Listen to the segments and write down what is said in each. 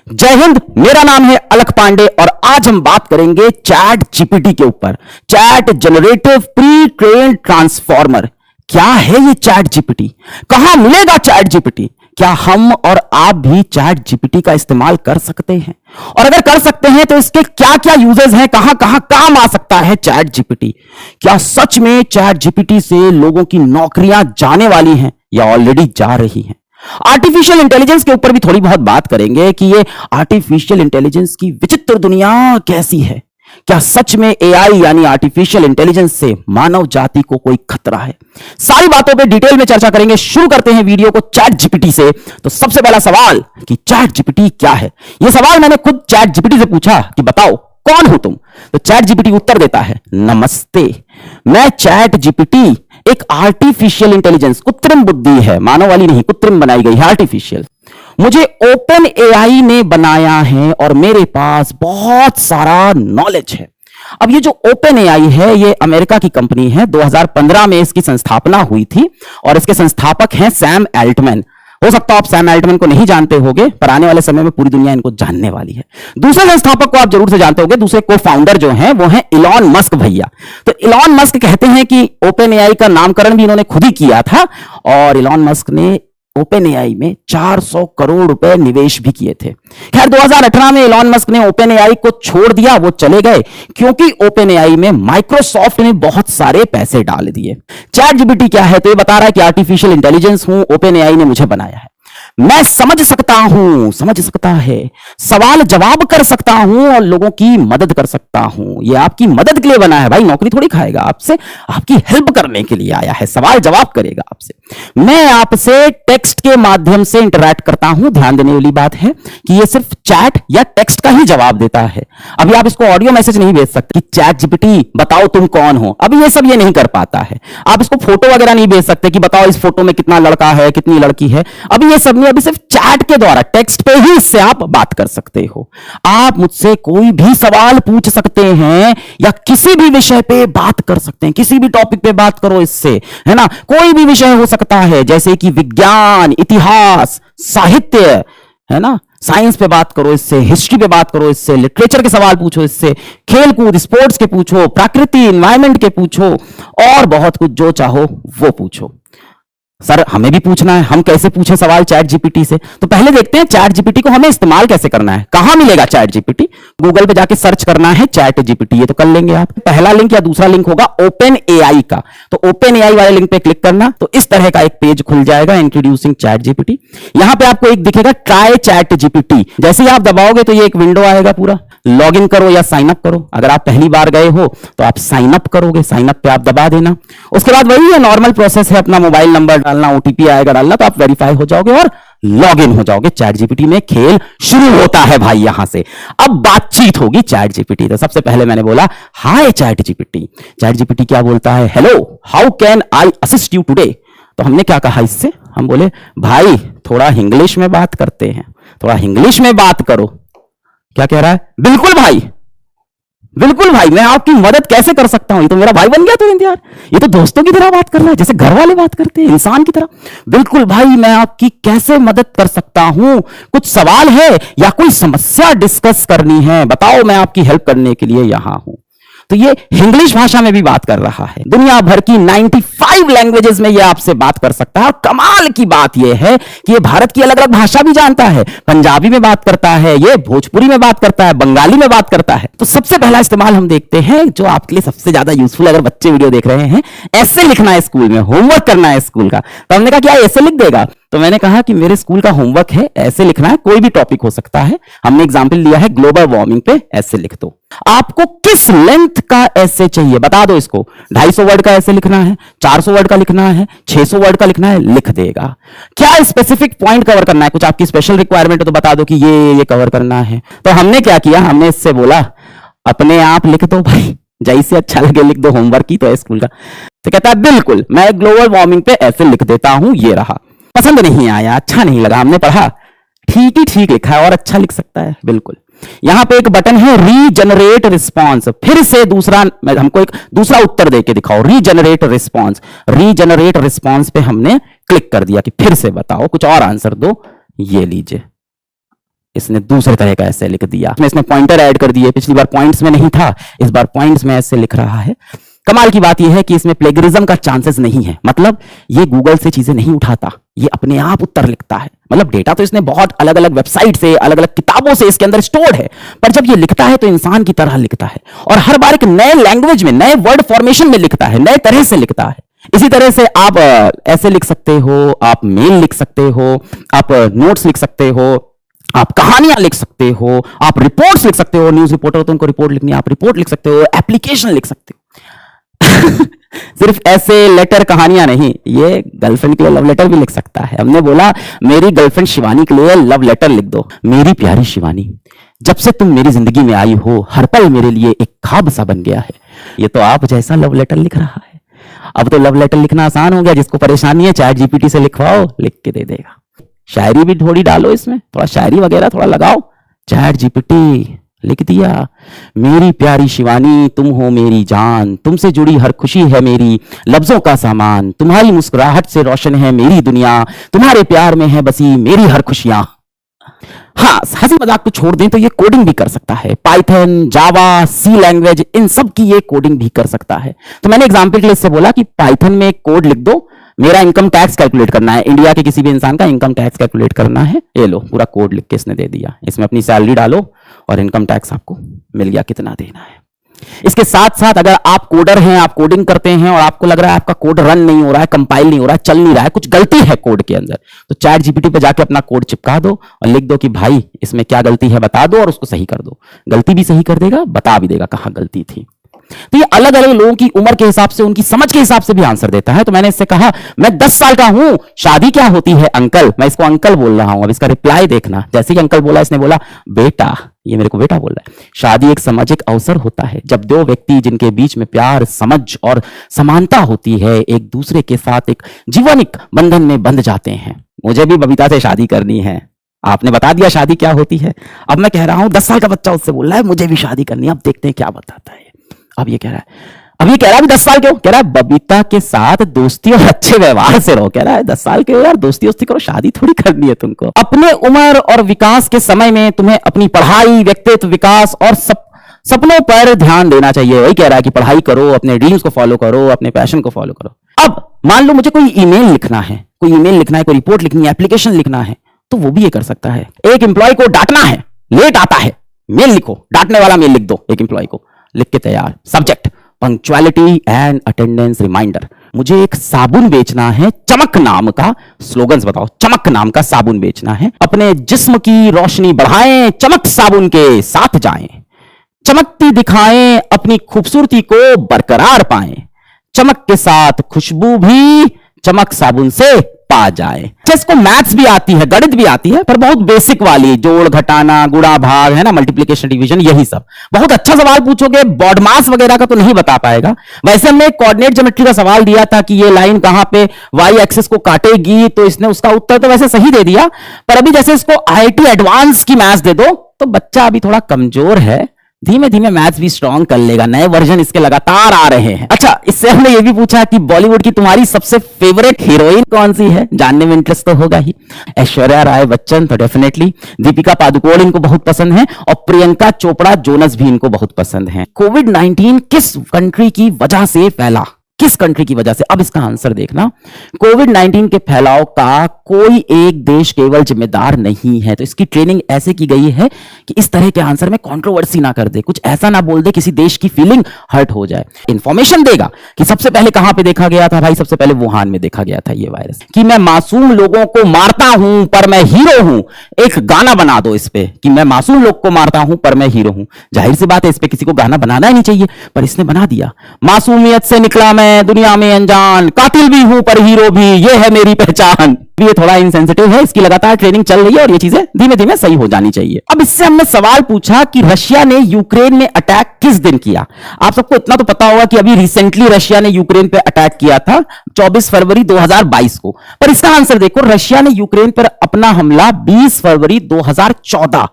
जय हिंद। मेरा नाम है अलख पांडे और आज हम बात करेंगे चैट जीपीटी के ऊपर। Chat generative pre train transformer. क्या है ये चैट जीपीटी? कहां मिलेगा चैट जीपीटी? क्या हम और आप भी चैट जीपीटी का इस्तेमाल कर सकते हैं? और अगर कर सकते हैं तो इसके क्या क्या यूजेस हैं? कहां कहां काम आ सकता है चैट जीपीटी? क्या सच में चैट जीपीटी से लोगों की नौकरियां जाने वाली हैं या ऑलरेडी जा रही हैं? आर्टिफिशियल इंटेलिजेंस के ऊपर भी थोड़ी बहुत बात करेंगे कि ये आर्टिफिशियल इंटेलिजेंस की विचित्र दुनिया कैसी है। क्या सच में एआई यानी आर्टिफिशियल इंटेलिजेंस से मानव जाति को कोई खतरा है? सारी बातों पे डिटेल में चर्चा करेंगे। शुरू करते हैं वीडियो को चैट जीपीटी से। तो सबसे पहला सवाल कि चैट जीपीटी क्या है? यह सवाल मैंने खुद चैट जीपीटी से पूछा कि बताओ कौन हो तुम? तो चैट जीपीटी उत्तर देता है, नमस्ते, मैं चैट जीपीटी एक आर्टिफिशियल इंटेलिजेंस, कृत्रिम बुद्धि है, मानव वाली नहीं, कृत्रिम बनाई गई है, आर्टिफिशियल। मुझे ओपन एआई ने बनाया है और मेरे पास बहुत सारा नॉलेज है। अब ये जो ओपन एआई है ये अमेरिका की कंपनी है। 2015 में इसकी संस्थापना हुई थी और इसके संस्थापक हैं सैम एल्टमैन। हो सकता है आप सैम एल्टमैन को नहीं जानते होंगे, पर आने वाले समय में पूरी दुनिया इनको जानने वाली है। दूसरे संस्थापक को आप जरूर से जानते होंगे, दूसरे को फाउंडर जो हैं वो हैं इलॉन मस्क भैया। तो इलॉन मस्क कहते हैं कि ओपन एआई का नामकरण भी इन्होंने खुद ही किया था और इलॉन मस्क ने ओपन एआई में 400 करोड़ रुपए निवेश भी किए थे। खैर 2018 में इलॉन मस्क ने ओपन एआई को छोड़ दिया, वो चले गए क्योंकि ओपन एआई में माइक्रोसॉफ्ट ने बहुत सारे पैसे डाल दिए। चैट जीपीटी क्या है? तो ये बता रहा है कि आर्टिफिशियल इंटेलिजेंस हूं, ओपन एआई ने मुझे बनाया है, मैं समझ सकता हूं, समझ सकता है, सवाल जवाब कर सकता हूं और लोगों की मदद कर सकता हूं। ये आपकी मदद के लिए बना है भाई, नौकरी थोड़ी खाएगा आपसे, आपकी हेल्प करने के लिए आया है, सवाल जवाब करेगा आपसे। मैं आपसे टेक्स्ट के माध्यम से इंटरैक्ट करता हूं। ध्यान देने वाली बात है कि ये सिर्फ चैट या टेक्स्ट का ही जवाब देता है। अभी आप इसको ऑडियो मैसेज नहीं भेज सकते कि चैट जीपीटी बताओ तुम कौन हो, अभी ये सब ये नहीं कर पाता है। आप इसको फोटो वगैरह नहीं भेज सकते कि बताओ इस फोटो में कितना लड़का है, कितनी लड़की है, अभी ये सब नहीं। अभी सिर्फ चैट के द्वारा, टेक्स्ट पे ही इससे आप बात कर सकते हो। आप मुझसे कोई भी सवाल पूछ सकते हैं या किसी भी विषय पे बात कर सकते हैं, किसी भी टॉपिक पे बात करो इससे, है ना। कोई भी विषय हो सकता है, जैसे कि विज्ञान, इतिहास, साहित्य, है ना, साइंस पे बात करो इससे, हिस्ट्री पे बात करो इससे, लिटरेचर के सवाल पूछो इससे, खेलकूद स्पोर्ट्स के पूछो, प्रकृति एनवायरमेंट के पूछो और बहुत कुछ जो चाहो वो पूछो। सर हमें भी पूछना है, हम कैसे पूछे सवाल चैट जीपीटी से? तो पहले देखते हैं चैट जीपीटी को हमें इस्तेमाल कैसे करना है। कहां मिलेगा चैट जीपीटी? गूगल पे जाके सर्च करना है चैट जीपीटी, ये तो कर लेंगे आप। पहला लिंक या दूसरा लिंक होगा ओपन एआई का, तो ओपन एआई वाले लिंक पे क्लिक करना, तो इस तरह का एक पेज खुल जाएगा, इंट्रोड्यूसिंग चैट जीपीटी। यहां पे आपको एक दिखेगा ट्राई चैट जीपीटी। जैसे ही आप दबाओगे तो ये एक विंडो आएगा, पूरा लॉग इन करो या साइन अप करो। अगर आप पहली बार गए हो तो आप साइन अप करोगे, साइन अप पे आप दबा देना। उसके बाद वही है, नॉर्मल प्रोसेस है, अपना मोबाइल नंबर डालना, ओटीपी आएगा डालना, तो आप वेरीफाई हो जाओगे और लॉग इन हो जाओगे। चैट जीपीटी में खेल शुरू होता है भाई। यहां से अब बातचीत होगी चैट जीपीटी। तो सबसे पहले मैंने बोला हाय चैट जीपीटी। चैट जीपीटी क्या बोलता है? Hello, how can I assist you today? तो हमने क्या कहा इससे? हम बोले भाई थोड़ा इंग्लिश में बात करते हैं, थोड़ा इंग्लिश में बात करो। क्या कह रहा है? बिल्कुल भाई, बिल्कुल भाई, मैं आपकी मदद कैसे कर सकता हूं? ये तो मेरा भाई बन गया तुरंत यार, ये तो दोस्तों की तरह बात कर रहा है, जैसे घर वाले बात करते हैं, इंसान की तरह। बिल्कुल भाई, मैं आपकी कैसे मदद कर सकता हूं? कुछ सवाल है या कोई समस्या डिस्कस करनी है? बताओ, मैं आपकी हेल्प करने के लिए यहां हूं। तो ये इंग्लिश भाषा में भी बात कर रहा है। दुनिया भर की 95 लैंग्वेजेस में ये आपसे बात कर सकता है। और कमाल की बात ये है कि ये भारत की अलग अलग भाषा भी जानता है। पंजाबी में बात करता है, ये भोजपुरी में बात करता है, बंगाली में बात करता है। तो सबसे पहला इस्तेमाल हम देखते हैं जो आपके लिए सबसे ज्यादा यूजफुल, अगर बच्चे वीडियो देख रहे हैं, ऐसे लिखना है स्कूल में, होमवर्क करना है स्कूल का। तो हमने कहा क्या ऐसे लिख देगा? तो मैंने कहा कि मेरे स्कूल का होमवर्क है, ऐसे लिखना है, कोई भी टॉपिक हो सकता है। हमने एग्जाम्पल लिया है ग्लोबल वार्मिंग पे, ऐसे लिख दो। आपको किस लेंथ का ऐसे चाहिए बता दो इसको। 250 वर्ड का ऐसे लिखना है, 400 वर्ड का लिखना है, 600 वर्ड का लिखना है, लिख देगा। क्या स्पेसिफिक पॉइंट कवर करना है, कुछ आपकी स्पेशल रिक्वायरमेंट है तो बता दो कि ये कवर करना है। तो हमने क्या किया, हमने इससे बोला अपने आप लिख दो भाई, जैसे अच्छा लगे लिख दो, होमवर्क की तो है स्कूल का। तो कहता है बिल्कुल, मैं ग्लोबल वार्मिंग पे ऐसे लिख देता हूं, ये रहा। पसंद नहीं आया, अच्छा नहीं लगा, हमने पढ़ा, ठीक ही ठीक लिखा है और अच्छा लिख सकता है, बिल्कुल। यहां पे एक बटन है रीजनरेट रिस्पॉन्स, फिर से दूसरा, हमको एक दूसरा उत्तर देके दिखाओ, रीजनरेट रिस्पॉन्स। रीजनरेट रिस्पॉन्स पे हमने क्लिक कर दिया कि फिर से बताओ, कुछ और आंसर दो, ये लीजिए। इसने दूसरे तरह का ऐसे लिख दिया, इसने पॉइंटर ऐड कर दिए, पिछली बार पॉइंट्स में नहीं था, इस बार पॉइंट्स में ऐसे लिख रहा है। कमाल की बात यह है कि इसमें प्लेगरिज्म का चांसेस नहीं है, मतलब ये गूगल से चीजें नहीं उठाता, ये अपने आप उत्तर लिखता है। मतलब डेटा तो इसने बहुत अलग अलग वेबसाइट से, अलग अलग किताबों से इसके अंदर स्टोर्ड है, पर जब ये लिखता है तो इंसान की तरह लिखता है और हर बार एक नए लैंग्वेज में, नए वर्ड फॉर्मेशन में लिखता है, नए तरह से लिखता है। इसी तरह से आप ऐसे लिख सकते हो, आप मेल लिख सकते हो, आप नोट्स लिख सकते हो, आप कहानियां लिख सकते हो, आप रिपोर्ट्स लिख सकते हो, न्यूज रिपोर्टर तो उनको रिपोर्ट लिखनी है, आप रिपोर्ट लिख सकते हो, एप्लीकेशन लिख सकते हो। सिर्फ ऐसे लेटर कहानियां नहीं, ये गर्लफ्रेंड के लिए लव लेटर भी लिख सकता है। हमने बोला मेरी गर्लफ्रेंड शिवानी के लिए लव लेटर लिख दो। मेरी प्यारी शिवानी, जब से तुम मेरी जिंदगी में आई हो, हर पल मेरे लिए एक ख्वाब सा बन गया है। ये तो आप जैसा लव लेटर लिख रहा है। अब तो लव लेटर लिखना आसान हो गया, जिसको परेशानी है चैट जीपीटी से लिखवाओ, लिख के दे देगा। शायरी भी थोड़ी डालो इसमें, थोड़ा शायरी वगैरह थोड़ा लगाओ, चैट जीपीटी लिख दिया, मेरी प्यारी शिवानी तुम हो मेरी जान, तुमसे जुड़ी हर खुशी है मेरी लफ्जों का सामान, तुम्हारी मुस्कुराहट से रोशन है मेरी दुनिया, तुम्हारे प्यार में है बसी मेरी हर खुशियां। हाँ, हंसी मजाक को छोड़ दें तो ये कोडिंग भी कर सकता है, पाइथन, जावा, सी लैंग्वेज, इन सब की ये कोडिंग भी कर सकता है। तो मैंने एग्जाम्पल के लिए इससे बोला कि पाइथन में एक कोड लिख दो, मेरा इनकम टैक्स कैलकुलेट करना है, इंडिया के किसी भी इंसान का इनकम टैक्स कैलकुलेट करना है। ये लो पूरा कोड लिख के इसने दे दिया, इसमें अपनी सैलरी डालो और इनकम टैक्स आपको मिल गया कितना देना है। इसके साथ साथ अगर आप कोडर हैं, आप कोडिंग करते हैं और आपको लग रहा है आपका कोड रन नहीं हो रहा है, कंपाइल नहीं हो रहा है, चल नहीं रहा है, कुछ गलती है कोड के अंदर, तो चैट जीपीटी पे जाके अपना कोड चिपका दो और लिख दो कि भाई इसमें क्या गलती है बता दो, और उसको सही कर दो। गलती भी सही कर देगा, बता भी देगा कहां गलती थी। तो ये अलग अलग लोगों की उम्र के हिसाब से, उनकी समझ के हिसाब से भी आंसर देता है। तो मैंने इससे कहा मैं 10 साल का हूं, शादी क्या होती है अंकल, मैं इसको अंकल बोल रहा हूं। अब इसका रिप्लाई देखना, जैसे कि अंकल बोला इसने बोला बेटा, ये मेरे को बेटा बोल रहा है। शादी एक सामाजिक अवसर होता है जब दो व्यक्ति जिनके बीच में प्यार, समझ और समानता होती है, एक दूसरे के साथ एक जीवनिक बंधन में बंध जाते हैं। मुझे भी बबीता से शादी करनी है, आपने बता दिया शादी क्या होती है। अब मैं कह रहा हूं 10 साल का बच्चा उससे बोल रहा है मुझे भी शादी करनी है, अब देखते हैं क्या बताता है। अब ये कह रहा है, अब ये कह रहा है 10 साल के हो, कह रहा है बबीता के साथ दोस्ती और अच्छे व्यवहार से रहो। कह रहा है 10 साल के हो यार, दोस्ती वोस्ती करो, शादी थोड़ी करनी है तुमको। अपने उम्र और विकास के समय में तुम्हें अपनी पढ़ाई, व्यक्तित्व विकास और सपनों पर ध्यान देना चाहिए। वही कह रहा है कि पढ़ाई करो, अपने ड्रीम्स को फॉलो करो, अपने पैशन को फॉलो करो। अब मान लो मुझे कोई ईमेल लिखना है, कोई रिपोर्ट लिखनी है, एप्लीकेशन लिखना है, तो वो भी ये कर सकता है। एक एम्प्लॉय को डांटना है, लेट आता है, मेल लिखो, डांटने वाला मेल लिख दो एक एम्प्लॉय को, लिख के तैयार। Subject punctuality and attendance reminder. मुझे एक साबुन बेचना है, चमक नाम का, स्लोगन्स बताओ, चमक नाम का साबुन बेचना है। अपने जिस्म की रोशनी बढ़ाएं, चमक साबुन के साथ जाएं, चमकती दिखाएं, अपनी खूबसूरती को बरकरार पाएं, चमक के साथ खुशबू भी चमक साबुन से पा जाए। जिसको मैथ्स भी आती है, गणित भी आती है, पर बहुत बेसिक वाली, जोड़ घटाना, गुणा भाग, है ना, मल्टीप्लिकेशन डिवीजन, यही सब। बहुत अच्छा सवाल पूछोगे, बॉड मास वगैरह का तो नहीं बता पाएगा। वैसे हमने कोऑर्डिनेट ज्योमेट्री का सवाल दिया था कि ये लाइन कहां पे वाई एक्सिस को काटेगी, तो इसने उसका उत्तर तो वैसे सही दे दिया, पर अभी जैसे इसको आईआईटी एडवांस की मैथ्स दे दो तो बच्चा अभी थोड़ा कमजोर है, धीमे धीमे मैथ्स भी स्ट्रॉन्ग कर लेगा। नए वर्जन इसके लगातार आ रहे हैं। अच्छा, इससे हमने ये भी पूछा कि बॉलीवुड की तुम्हारी सबसे फेवरेट हीरोइन कौन सी है, जानने में इंटरेस्ट तो होगा ही। ऐश्वर्या राय बच्चन तो डेफिनेटली, दीपिका पादुकोण इनको बहुत पसंद है, और प्रियंका चोपड़ा जोनस भी इनको बहुत पसंद है। कोविड-19 किस कंट्री की वजह से फैला, किस कंट्री की वजह से? अब इसका आंसर देखना। कोविड-19 के फैलाव का कोई एक देश केवल जिम्मेदार नहीं है। तो इसकी ट्रेनिंग ऐसे की गई है कि इस तरह के आंसर में कंट्रोवर्सी ना कर दे, कुछ ऐसा ना बोल दे किसी देश की फीलिंग हर्ट हो जाए। इंफॉर्मेशन देगा कि सबसे पहले कहां पे देखा गया था। भाई सबसे पहले वुहान में देखा गया था ये वायरस। कि मैं मासूम लोगों को मारता हूं पर मैं हीरो हूं, एक गाना बना दो इस पे कि मैं मासूम लोग को मारता हूं पर मैं हीरो हूं। जाहिर सी बात है इस पे किसी को गाना बनाना ही नहीं चाहिए, पर इसने बना दिया। मासूमियत से निकला मैं दुनिया में अनजान, कातिल भी हूं पर हीरो भी, ये है मेरी पहचान। ये थोड़ा इनसेंसिटिव है, इसकी लगातार ट्रेनिंग चल रही है और ये चीजें धीमे धीमे सही हो जानी चाहिए। अब इससे हमने सवाल पूछा कि रशिया ने यूक्रेन में अटैक किस दिन किया। आप सबको इतना तो पता होगा कि अभी रिसेंटली रशिया ने यूक्रेन पे अटैक किया था 24 फरवरी 2022 को, पर इसका आंसर देखो, रशिया ने यूक्रेन पर अपना हमला 20 फरवरी 2014।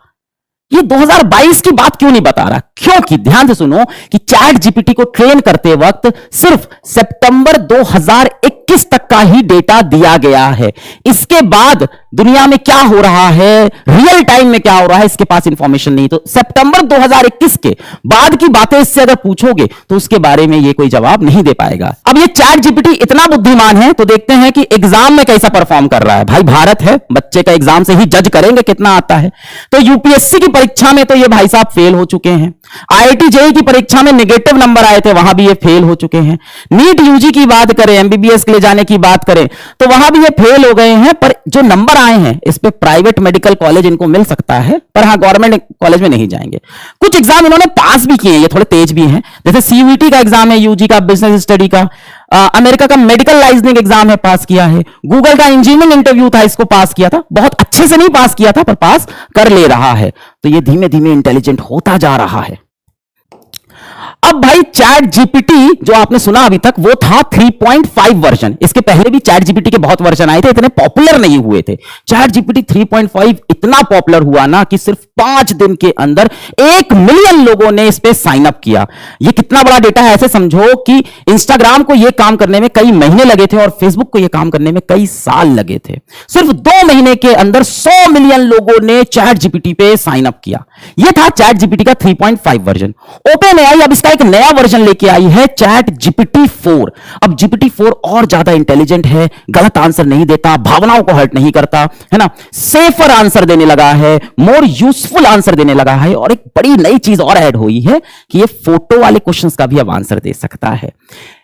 ये 2022 की बात क्यों नहीं बता रहा? क्योंकि ध्यान से सुनो कि चैट जीपीटी को ट्रेन करते वक्त सिर्फ सितंबर 2021 2021 तक का ही डेटा दिया गया है। इसके बाद दुनिया में क्या हो रहा है, रियल टाइम में क्या हो रहा है, इसके पास इंफॉर्मेशन नहीं। तो सितंबर 2021 के बाद की बातें इससे अगर पूछोगे तो उसके बारे में ये कोई जवाब नहीं दे पाएगा। अब ये चैट जीपीटी इतना बुद्धिमान है तो देखते हैं कि एग्जाम में कैसा परफॉर्म कर रहा है। भाई भारत है, बच्चे का एग्जाम से ही जज करेंगे कितना आता है। तो यूपीएससी की परीक्षा में तो ये भाई साहब फेल हो चुके हैं। आईआईटी जेईई की परीक्षा में नेगेटिव नंबर आए थे, वहां भी ये फेल हो चुके हैं। नीट यूजी की बात करें, एमबीबीएस के लिए जाने की बात करें तो वहां भी ये फेल हो गए हैं। पर जो नंबर आए हैं इस पे प्राइवेट मेडिकल कॉलेज इनको मिल सकता है, पर हाँ गवर्नमेंट कॉलेज में नहीं जाएंगे। कुछ एग्जाम इन्होंने पास भी किए हैं, ये थोड़े तेज भी हैं। जैसे सीयूईटी का एग्जाम है, यूजी का, बिजनेस स्टडी का, अमेरिका का मेडिकल लाइसेंसिंग एग्जाम है, पास किया है। गूगल का इंजीनियरिंग इंटरव्यू था, इसको पास किया था। बहुत अच्छे से नहीं पास किया था पर पास कर ले रहा है। तो ये धीमे धीमे इंटेलिजेंट होता जा रहा है। अब भाई चैट जीपीटी जो आपने सुना अभी तक वो था 3.5 वर्जन। इसके पहले भी चैट जीपीटी के बहुत वर्जन आए थे, इतने पॉपुलर नहीं हुए थे। चैट जीपीटी 3.5 इतना पॉपुलर हुआ ना कि सिर्फ 5 दिन के अंदर 1 मिलियन लोगों ने इस पे साइन अप किया। ये कितना बड़ा डेटा है, ऐसे समझो कि इंस्टाग्राम को यह काम करने में कई महीने लगे थे और फेसबुक को यह काम करने में कई साल लगे थे। सिर्फ 2 महीने के अंदर 100 मिलियन लोगों ने चैट जीपीटी पे साइन अप किया। यह था चैट जीपीटी का 3.5 वर्जन। ओपन एआई अब इसका एक नया वर्जन लेके आई है, चैट जीपीटी 4। अब जीपीटी 4 और ज्यादा इंटेलिजेंट है, गलत आंसर नहीं देता, भावनाओं को हर्ट नहीं करता, है ना, सेफर आंसर देने लगा है, मोर यूजफुल आंसर देने लगा है। और एक बड़ी नई चीज और ऐड हुई है कि ये फोटो वाले क्वेश्चंस का भी अब आंसर दे सकता है।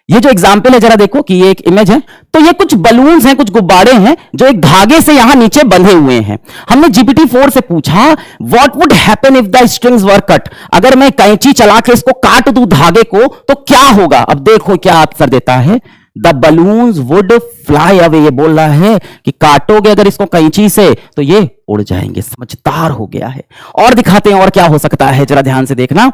ये जो एग्जाम्पल है जरा देखो कि ये एक इमेज है, तो ये कुछ बलून्स हैं, कुछ गुब्बारे हैं जो एक धागे से यहां नीचे बंधे हुए हैं। हमने जीपीटी 4 से पूछा what would happen if the strings were cut, अगर मैं कैंची चला के इसको काट दूं धागे को तो क्या होगा। अब देखो क्या आंसर देता है, the balloons would fly away. ये बोल रहा है कि काटोगे अगर इसको कैंची से तो ये उड़ जाएंगे। समझदार हो गया है। और दिखाते हैं और क्या हो सकता है, जरा ध्यान से देखना।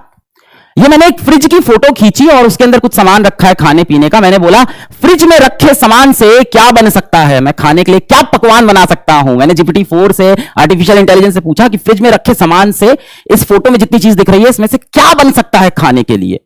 ये मैंने एक फ्रिज की फोटो खींची और उसके अंदर कुछ सामान रखा है खाने पीने का। मैंने बोला फ्रिज में रखे सामान से क्या बन सकता है, मैं खाने के लिए क्या पकवान बना सकता हूं। मैंने जीपीटी 4 से, आर्टिफिशियल इंटेलिजेंस से पूछा कि फ्रिज में रखे सामान से इस फोटो में जितनी चीज दिख रही है इसमें से क्या बन सकता है खाने के लिए।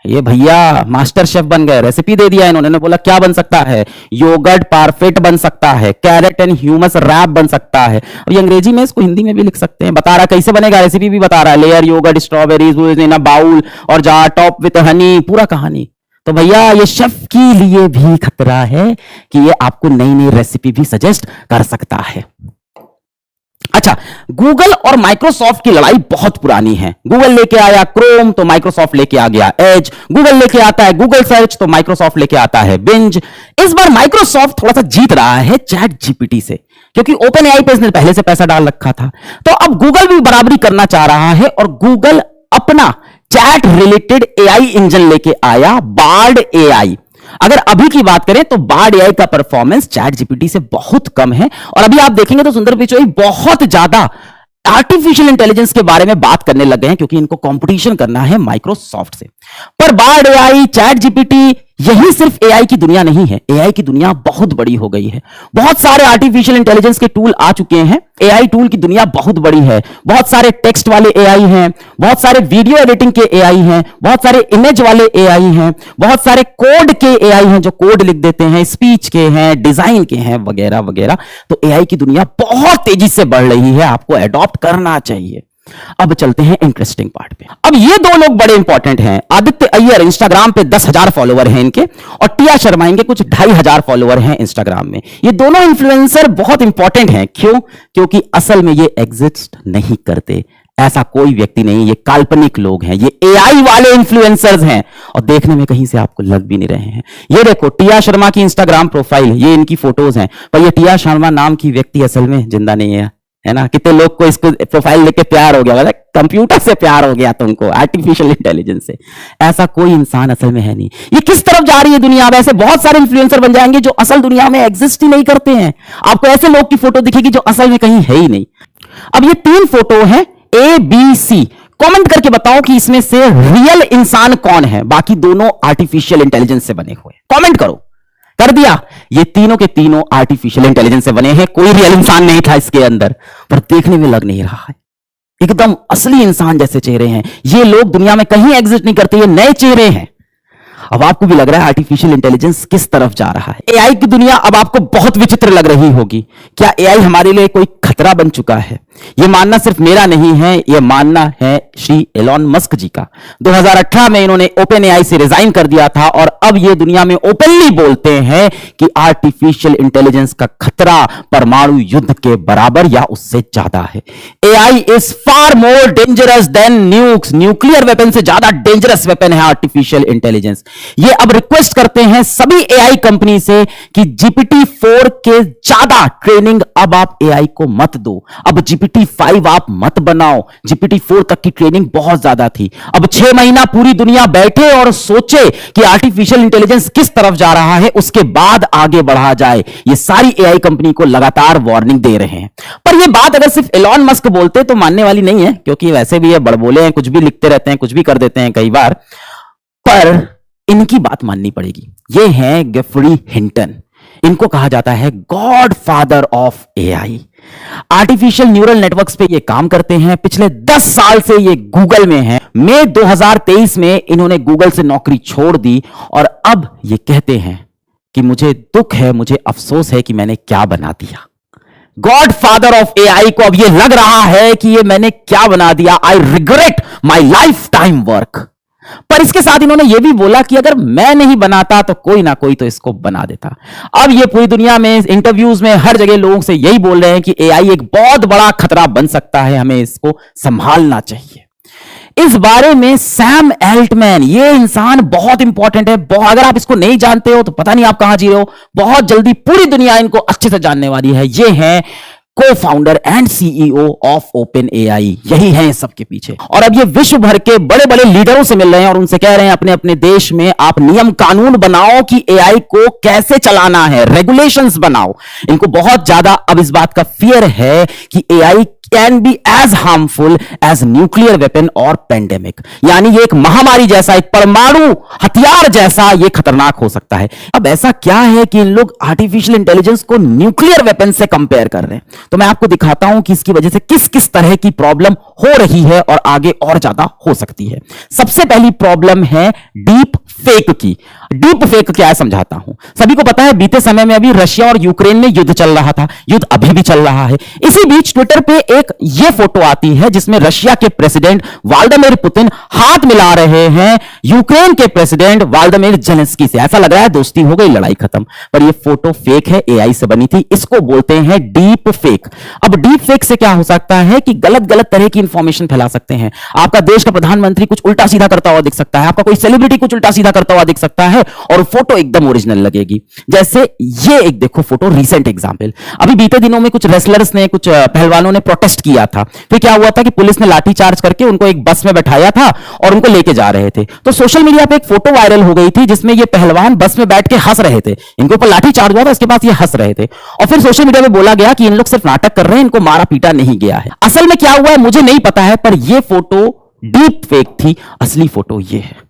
ये भैया मास्टर शेफ बन गए, रेसिपी दे दिया इन्होंने। बोला क्या बन सकता है, योगर्ट पारफेट बन सकता है, कैरेट एंड ह्यूमस रैप बन सकता है। अब ये अंग्रेजी में, इसको हिंदी में भी लिख सकते हैं। बता रहा कैसे बनेगा, रेसिपी भी बता रहा है, layer yogurt strawberries in a bowl और जार टॉप विद हनी, पूरा कहानी। तो भैया ये शेफ के लिए भी खतरा है कि ये आपको नई नई रेसिपी भी सजेस्ट कर सकता है। अच्छा, गूगल और माइक्रोसॉफ्ट की लड़ाई बहुत पुरानी है। गूगल लेके आया क्रोम तो माइक्रोसॉफ्ट लेके आ गया एज, गूगल लेके आता है गूगल सर्च तो माइक्रोसॉफ्ट लेके आता है बिंज। इस बार माइक्रोसॉफ्ट थोड़ा सा जीत रहा है चैट जीपीटी से, क्योंकि ओपन एआई पे इसने पहले से पैसा डाल रखा था। तो अब गूगल भी बराबरी करना चाह रहा है और गूगल अपना चैट रिलेटेड एआई इंजन लेके आया, बार्ड एआई। अगर अभी की बात करें तो बार्ड एआई का परफॉर्मेंस चैट जीपीटी से बहुत कम है। और अभी आप देखेंगे तो सुंदर पिचाई बहुत ज्यादा आर्टिफिशियल इंटेलिजेंस के बारे में बात करने लगे हैं, क्योंकि इनको कंपटीशन करना है माइक्रोसॉफ्ट से। पर बार्ड एआई, चैट जीपीटी, यही सिर्फ एआई की दुनिया नहीं है। एआई की दुनिया बहुत बड़ी हो गई है। बहुत सारे आर्टिफिशियल इंटेलिजेंस के टूल आ चुके हैं। एआई टूल की दुनिया बहुत बड़ी है। बहुत सारे टेक्स्ट वाले एआई हैं, बहुत सारे वीडियो एडिटिंग के एआई हैं, बहुत सारे इमेज वाले एआई हैं, बहुत सारे कोड के एआई हैं जो कोड लिख देते हैं, स्पीच के हैं, डिजाइन के हैं, वगैरह वगैरह। तो एआई की दुनिया बहुत तेजी से बढ़ रही है, आपको एडॉप्ट करना चाहिए। अब चलते हैं इंटरेस्टिंग पार्ट पे। अब ये 2 लोग बड़े इंपॉर्टेंट हैं। आदित्य अय्यर इंस्टाग्राम पे 10,000 फॉलोवर हैं इनके, और टिया शर्मा इनके कुछ 2,500 फॉलोवर हैं इंस्टाग्राम में। ये दोनों इन्फ्लुएंसर बहुत इंपॉर्टेंट हैं। क्यों? क्योंकि असल में ये एग्जिस्ट नहीं करते। ऐसा कोई व्यक्ति नहीं, ये काल्पनिक लोग हैं, ये एआई वाले इन्फ्लुएंसर्स हैं और देखने में कहीं से आपको लग भी नहीं रहे हैं। ये देखो टिया शर्मा की इंस्टाग्राम प्रोफाइल, ये इनकी फोटोज हैं, पर ये टिया शर्मा नाम की व्यक्ति असल में जिंदा नहीं है ना। कितने लोग को इसको प्रोफाइल देख के प्यार हो गया, मतलब कंप्यूटर से प्यार हो गया तुमको, आर्टिफिशियल इंटेलिजेंस से। ऐसा कोई इंसान असल में है नहीं। ये किस तरफ जा रही है दुनिया में? ऐसे बहुत सारे इन्फ्लुएंसर बन जाएंगे जो असल दुनिया में एग्जिस्ट ही नहीं करते हैं। आपको ऐसे लोग की फोटो दिखेगी जो असल में कहीं है ही नहीं। अब ये 3 फोटो है ए बी सी। कमेंट करके बताओ कि इसमें से रियल इंसान कौन है। बाकी दोनों आर्टिफिशियल इंटेलिजेंस से बने हुए। कमेंट करो। कर दिया। ये तीनों के तीनों आर्टिफिशियल इंटेलिजेंस से बने हैं, कोई रियल इंसान नहीं था इसके अंदर, पर देखने में लग नहीं रहा है। एकदम असली इंसान जैसे चेहरे हैं। ये लोग दुनिया में कहीं एग्जिस्ट नहीं करते, ये नए चेहरे हैं। अब आपको भी लग रहा है आर्टिफिशियल इंटेलिजेंस किस तरफ जा रहा है। एआई की दुनिया अब आपको बहुत विचित्र लग रही होगी। क्या एआई हमारे लिए कोई खतरा बन चुका है? यह मानना सिर्फ मेरा नहीं है, यह मानना है श्री एलॉन मस्क जी का। 2018 में इन्होंने ओपन एआई से रिजाइन कर दिया था और अब ये दुनिया में ओपनली बोलते हैं कि आर्टिफिशियल इंटेलिजेंस का खतरा परमाणु युद्ध के बराबर या उससे ज्यादा है। AI is far more dangerous than nukes. Nuclear weapon से ज्यादा डेंजरस वेपन है आर्टिफिशियल इंटेलिजेंस। ये अब रिक्वेस्ट करते हैं सभी एआई कंपनी से कि GPT-4 के ज्यादा ट्रेनिंग अब आप एआई को मत दो। अब GPT-5 आप मत बनाओ। GPT-4 तक की ट्रेनिंग बहुत ज्यादा थी। अब 6 महीना पूरी दुनिया बैठे और सोचे कि आर्टिफिशियल इंटेलिजेंस किस तरफ जा रहा है, उसके बाद आगे बढ़ा जाए। ये सारी एआई कंपनी को लगातार वार्निंग दे रहे हैं। पर ये बात अगर सिर्फ एलॉन मस्क बोलते तो मानने वाली नहीं है, क्योंकि वैसे भी ये बड़बोले हैं, कुछ भी लिखते रहते हैं, कुछ भी कर देते हैं कई बार। पर इनकी बात माननी पड़ेगी। ये हैं गेफ्री हिंटन। इनको कहा जाता है God father of AI. Artificial neural networks पे ये काम करते हैं। पिछले 10 साल से ये गूगल में हैं। मई 2023 में इन्होंने गूगल से नौकरी छोड़ दी और अब ये कहते हैं कि मुझे दुख है, मुझे अफसोस है कि मैंने क्या बना दिया। गॉड फादर ऑफ एआई को अब ये लग रहा है कि ये मैंने क्या बना दिया। I regret my life time work. पर इसके साथ इन्होंने यह भी बोला कि अगर मैं नहीं बनाता तो कोई ना कोई तो इसको बना देता। अब ये पूरी दुनिया में इंटरव्यूज में हर जगह लोगों से यही बोल रहे हैं कि एआई एक बहुत बड़ा खतरा बन सकता है, हमें इसको संभालना चाहिए। इस बारे में सैम एल्टमैन, ये इंसान बहुत इंपॉर्टेंट है। अगर आप इसको नहीं जानते हो तो पता नहीं आप कहां जी रहे हो। बहुत जल्दी पूरी दुनिया इनको अच्छे से जानने वाली है। ये है co-founder and CEO of OpenAI. यही है सबके पीछे। और अब ये विश्व भर के बड़े बड़े लीडरों से मिल रहे हैं और उनसे कह रहे हैं अपने अपने देश में आप नियम कानून बनाओ कि एआई को कैसे चलाना है, रेगुलेशंस बनाओ। इनको बहुत ज्यादा अब इस बात का फियर है कि AI can be as harmful as nuclear weapon और पेंडेमिक। यानी ये एक महामारी जैसा, एक परमाणु हथियार जैसा ये खतरनाक हो सकता है। अब ऐसा क्या है कि इन लोग आर्टिफिशियल इंटेलिजेंस को न्यूक्लियर वेपन से कंपेयर कर रहे हैं? तो मैं आपको दिखाता हूं कि इसकी वजह से किस किस तरह की प्रॉब्लम हो रही है और आगे और ज्यादा हो सकती है। सबसे पहली प्रॉब्लम है डीप फेक की। डीप फेक क्या है समझाता हूं। सभी को पता है बीते समय में अभी रशिया और यूक्रेन में युद्ध चल रहा था, युद्ध अभी भी चल रहा है। इसी बीच ट्विटर पे एक ये फोटो आती है जिसमें रशिया के प्रेसिडेंट व्लादिमीर पुतिन हाथ मिला रहे हैं यूक्रेन के प्रेसिडेंट व्लादिमीर जेलेंस्की से। ऐसा लग रहा है दोस्ती हो गई, लड़ाई खत्म। पर ये फोटो फेक है, एआई से बनी थी। इसको बोलते हैं डीप फेक। अब डीप फेक से क्या हो सकता है कि गलत गलत तरह की इंफॉर्मेशन फैला सकते हैं। आपका देश का प्रधानमंत्री कुछ उल्टा सीधा करता हुआ दिख सकता है, आपका कोई सेलिब्रिटी कुछ उल्टा सीधा करता हुआ दिख सकता है और फोटो एकदम ओरिजिनल लगेगी। जैसे ये एक देखो फोटो, रीसेंट एग्जांपल। अभी बीते दिनों में कुछ रेसलर्स ने, कुछ पहलवानों ने प्रोटेस्ट किया था। फिर क्या हुआ था कि पुलिस ने लाठीचार्ज करके उनको एक बस में बैठाया था और उनको लेके जा रहे थे। तो सोशल मीडिया पे एक फोटो वायरल हो गई थी जिसमें ये पहलवान बस में बैठ के हंस रहे थे। इनके ऊपर लाठीचार्ज हुआ था, इसके बाद ये हंस रहे थे और फिर सोशल मीडिया में बोला गया कि इन लोग सिर्फ नाटक कर रहे हैं, इनको मारा पीटा नहीं गया है। असल में क्या हुआ है मुझे नहीं पता है, पर ये फोटो डीप फेक थी, असली फोटो ये है।